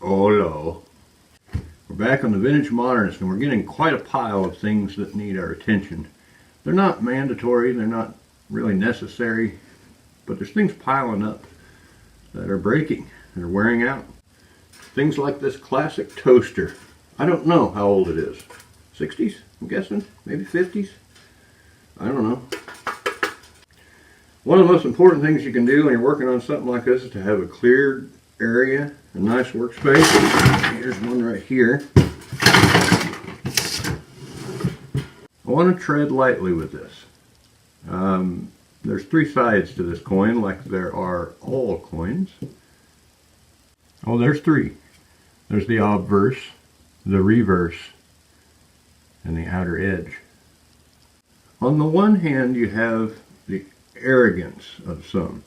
Oh no. We're back on the Vintage Modernist, and we're getting quite a pile of things that need our attention. They're not mandatory, they're not really necessary, but there's things piling up that are breaking, that are wearing out. Things like this classic toaster. I don't know how old it is. 60s, I'm guessing? Maybe 50s? I don't know. One of the most important things you can do when you're working on something like this is to have a cleared area, a nice workspace. Here's one right here. I want to tread lightly with this. There's three sides to this coin, like there are all coins. Oh, there's three. There's the obverse, the reverse, and the outer edge. On the one hand, you have the arrogance of some.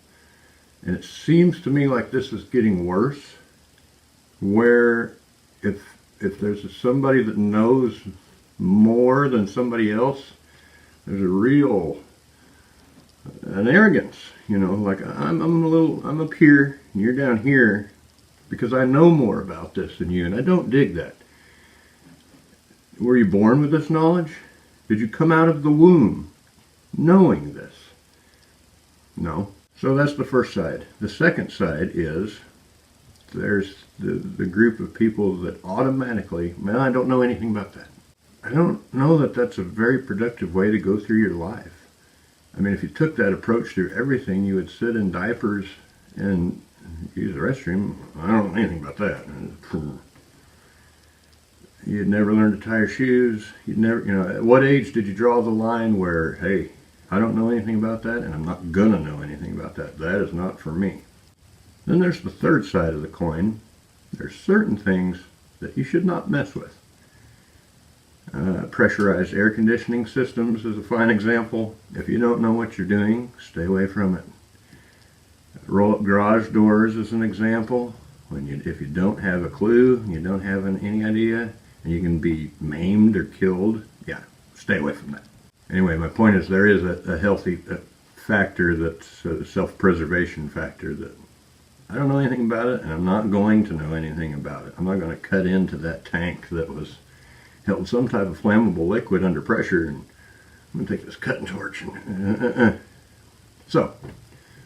And it seems to me like this is getting worse, where if there's somebody that knows more than somebody else, there's an arrogance, like I'm up here and you're down here because I know more about this than you, and I don't dig that. Were you born with this knowledge? Did you come out of the womb knowing this? No. So that's the first side. The second side is there's the group of people that automatically, man, I don't know anything about that. I don't know that that's a very productive way to go through your life. I mean, if you took that approach through everything, you would sit in diapers and use the restroom. I don't know anything about that. You'd never learn to tie your shoes. You'd never, at what age did you draw the line where, hey, I don't know anything about that, and I'm not gonna know anything about that. That is not for me. Then there's the third side of the coin. There's certain things that you should not mess with. Pressurized air conditioning systems is a fine example. If you don't know what you're doing, stay away from it. Roll-up garage doors is an example. If you don't have a clue, you don't have any idea, and you can be maimed or killed, yeah, stay away from that. Anyway, my point is there is a healthy factor that's a self-preservation factor that I don't know anything about it, and I'm not going to know anything about it. I'm not going to cut into that tank that held some type of flammable liquid under pressure, and I'm going to take this cutting torch and So,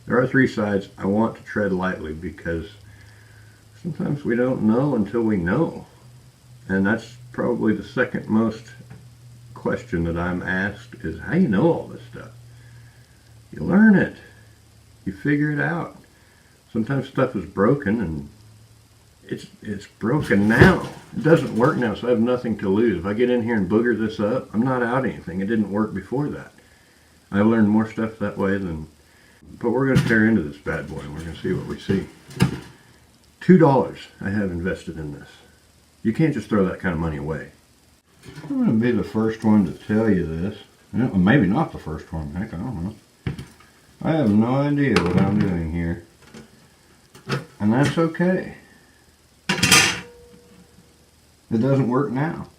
there are three sides. I want to tread lightly because sometimes we don't know until we know. And that's probably the second most question that I'm asked is, how do you know all this stuff? You learn it. You figure it out. Sometimes stuff is broken, and it's broken now. It doesn't work now, so I have nothing to lose. If I get in here and booger this up, I'm not out anything. It didn't work before that. I learned more stuff that way than... But we're going to tear into this bad boy, and we're going to see what we see. $2 I have invested in this. You can't just throw that kind of money away. I'm going to be the first one to tell you this. Maybe not the first one. Heck, I don't know. I have no idea what I'm doing here. And that's okay. It doesn't work now.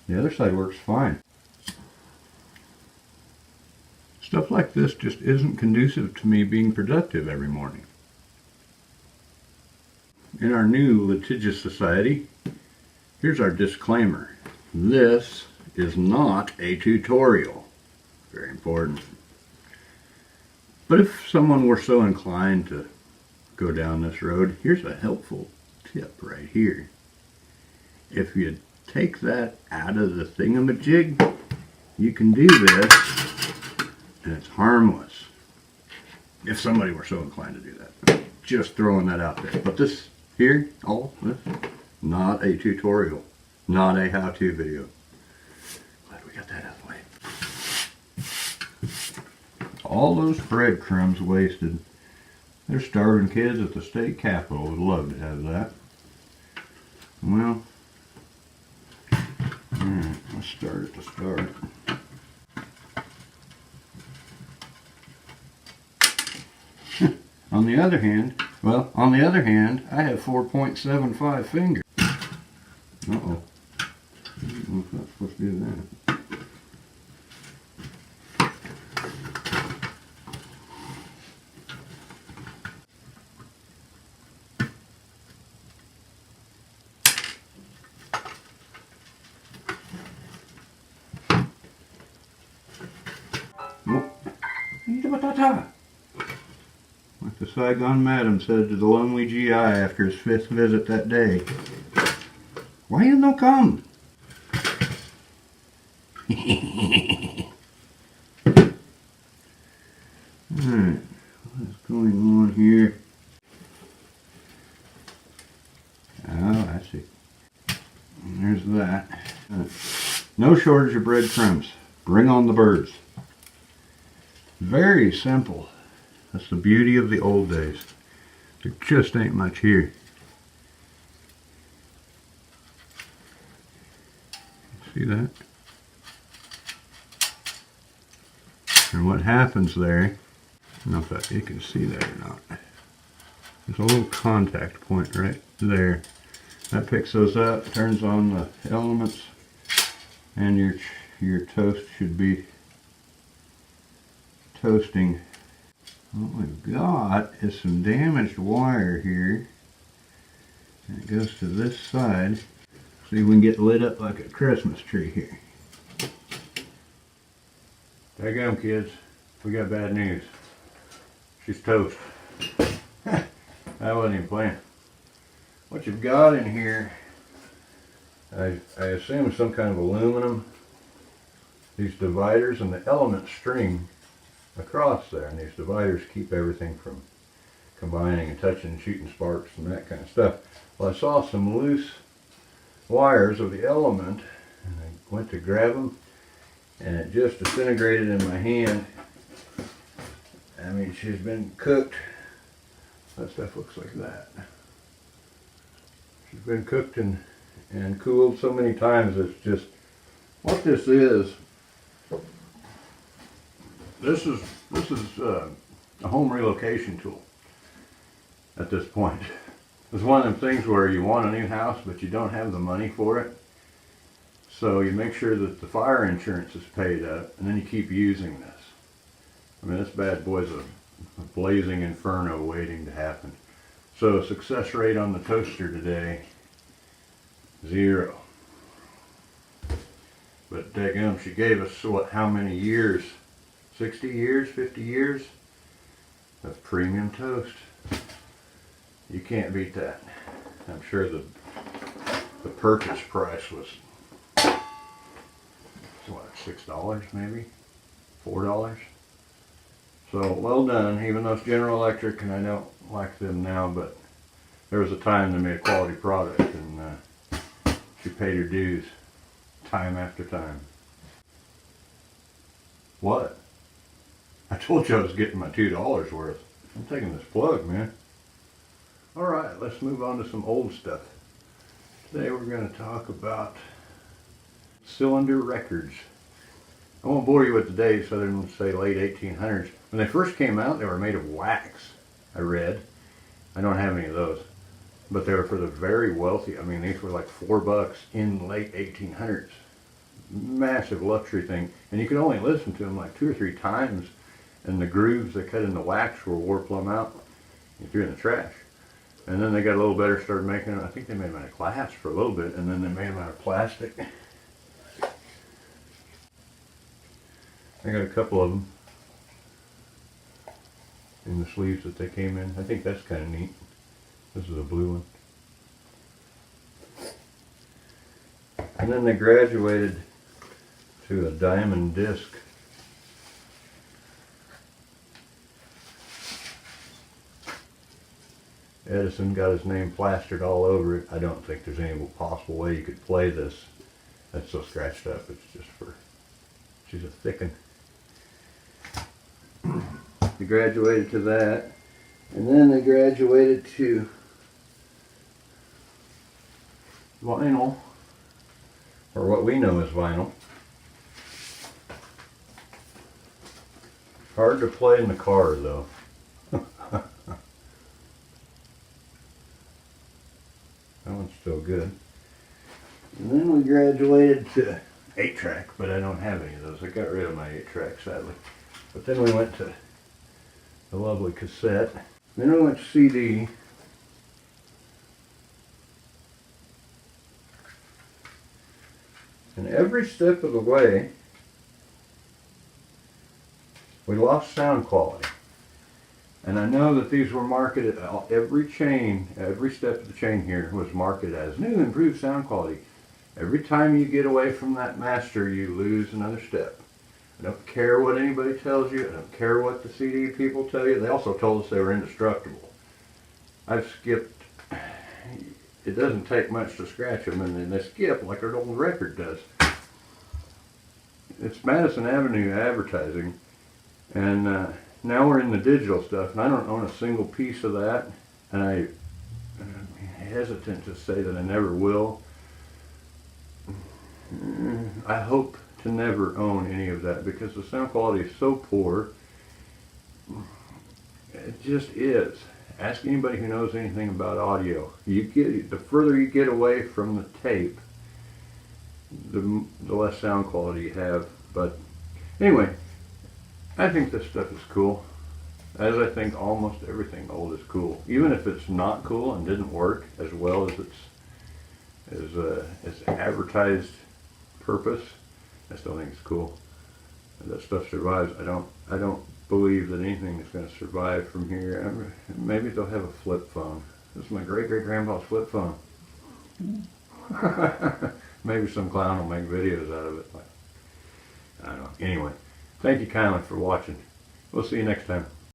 The other side works fine. Stuff like this just isn't conducive to me being productive every morning. In our new litigious society, here's our disclaimer. This is not a tutorial. Very important. But if someone were so inclined to go down this road, here's a helpful tip right here. If you take that out of the thingamajig, you can do this, and it's harmless. If somebody were so inclined to do that. Just throwing that out there. But this here, not a tutorial. Not a how-to video. Glad we got that out of the way. All those breadcrumbs wasted. There's starving kids at the state capitol would love to have that. Well, alright, let's start at the start. On the other hand, I have 4.75 fingers. Uh-oh. I don't know if that's supposed to do that. Like the Saigon Madam said to the lonely GI after his 5th visit that day. Why you no come? Alright, what's going on here? Oh, I see. And there's that. No shortage of breadcrumbs. Bring on the birds. Very simple. That's the beauty of the old days. There just ain't much here. See that? And what happens there, I don't know if you can see that or not. There's a little contact point right there. That picks those up, turns on the elements, and your toast should be toasting. What we've got is some damaged wire here. And it goes to this side. See if we can get lit up like a Christmas tree here. Daggum, kids. We got bad news. She's toast. I wasn't even playing. What you've got in here, I assume some kind of aluminum. These dividers and the element string across there, and these dividers keep everything from combining and touching and shooting sparks and that kind of stuff. Well, I saw some loose wires of the element, and I went to grab them, and it just disintegrated in my hand. I mean, she's been cooked. That stuff looks like that. She's been cooked and cooled so many times. It's just, what this is a home relocation tool at this point. It's one of them things where you want a new house but you don't have the money for it. So you make sure that the fire insurance is paid up, and then you keep using this. I mean, this bad boy's a blazing inferno waiting to happen. So success rate on the toaster today, 0. But daggum, she gave us what, how many years? 60 years, 50 years of premium toast. You can't beat that. I'm sure the purchase price was, what, $6 maybe? $4? So well done, even though it's General Electric and I don't like them now, but there was a time they made a quality product, and she paid her dues time after time. What? I told you I was getting my $2 worth. I'm taking this plug, man. Alright, let's move on to some old stuff. Today we're going to talk about cylinder records. I won't bore you with the dates other than say late 1800s. When they first came out, they were made of wax, I read. I don't have any of those. But they were for the very wealthy. I mean, these were like $4 in late 1800s. Massive luxury thing. And you could only listen to them like 2 or 3 times, and the grooves they cut in the wax were wore plumb out. You threw in the trash. And then they got a little better, started making them. I think they made them out of glass for a little bit, and then they made them out of plastic. I got a couple of them in the sleeves that they came in. I think that's kind of neat. This is a blue one. And then they graduated to a diamond disc. Edison got his name plastered all over it. I don't think there's any possible way you could play this. That's so scratched up. It's just for, she's a thick one. They graduated to that, and then they graduated to vinyl, or what we know as vinyl. Hard to play in the car though. That one's still good. And then we graduated to 8-track, but I don't have any of those. I got rid of my 8-track, sadly. But then we went to the lovely cassette. Then we went to CD. And every step of the way, we lost sound quality. And I know that these were marketed, every step of the chain here was marketed as new, improved sound quality. Every time you get away from that master, you lose another step. I don't care what anybody tells you. I don't care what the CD people tell you. They also told us they were indestructible. I've skipped, it doesn't take much to scratch them, and then they skip like an old record does. It's Madison Avenue advertising, and now we're in the digital stuff, and I don't own a single piece of that, and I'm hesitant to say that I never will. I hope to never own any of that because the sound quality is so poor. It just is. Ask anybody who knows anything about audio. The further you get away from the tape, the less sound quality you have. But anyway, I think this stuff is cool, as I think almost everything old is cool. Even if it's not cool and didn't work as well as its advertised purpose, I still think it's cool. And that stuff survives. I don't believe that anything is going to survive from here. Maybe they'll have a flip phone. This is my great-great-grandpa's flip phone. Maybe some clown will make videos out of it. I don't know. Anyway, thank you kindly for watching. We'll see you next time.